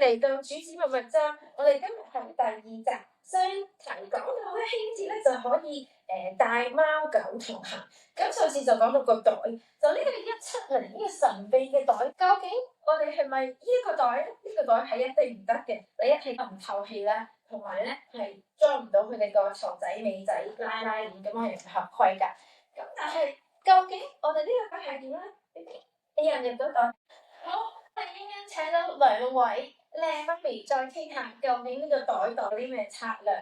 嚟到主子密密針，我哋今日係第2集，上題講到咧輕節咧就可以帶貓狗同行。咁上次就講到個袋，就呢個170呢個神秘嘅袋，究竟我哋係咪呢一個袋咧？呢個袋係一定唔得嘅，第一係唔透氣啦，同埋咧係裝唔到佢哋個頭仔尾仔拉鏈，咁係唔合規㗎。咁但係究竟我哋呢個袋係點咧？你入唔入到袋？好，我哋啱啱請到2位靚媽咪，再傾下究竟呢個袋有啲咩策略？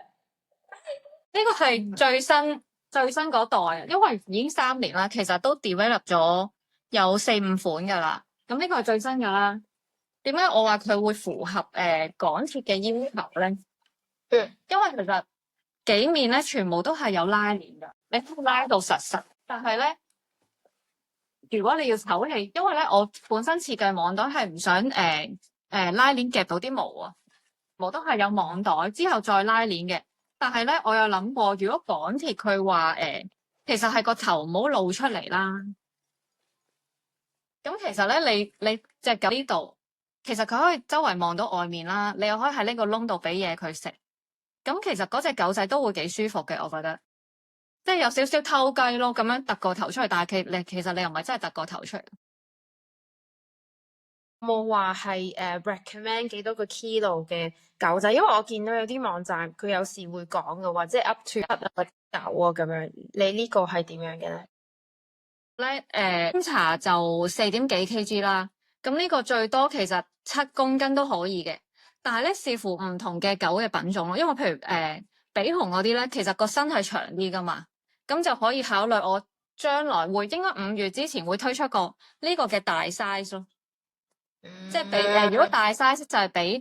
呢個係最新嗰代，因為已經3年啦，其實都 develop 咗有4-5款噶啦。咁呢個係最新噶啦。點解我話佢會符合港鐵嘅要求咧？因為其實幾面咧全部都係有拉鏈噶，你拉到實。但係咧，如果你要唞氣，因為咧我本身設計網袋係唔想拉鏈夾到啲毛啊，毛都係有網袋之後再拉鏈嘅。但係咧，我有諗過，如果港鐵佢話其實係個頭唔好露出嚟啦。咁其實咧，你隻狗呢度，其實佢可以周圍望到外面啦，你又可以喺呢個窿度俾嘢佢食。咁其實嗰隻狗仔都會幾舒服嘅，我覺得。即係有少少偷雞咯，咁樣突個頭出嚟，但係其實你又唔係真係突個頭出嚟。冇話係recommend 幾多個 kilo 嘅狗仔，因為我見到有啲網站佢有時會講嘅話，即係 up to 1狗啊咁樣。你呢個係點樣嘅咧？檢查就4點幾 kg 啦。咁呢個最多其實7公斤都可以嘅，但係咧視乎唔同嘅狗嘅品種咯。因為譬如比熊嗰啲咧，其實個身係長啲噶嘛，咁就可以考慮我將來應該5月之前會推出呢個嘅大 size 咯。即係如果大 size 就係比大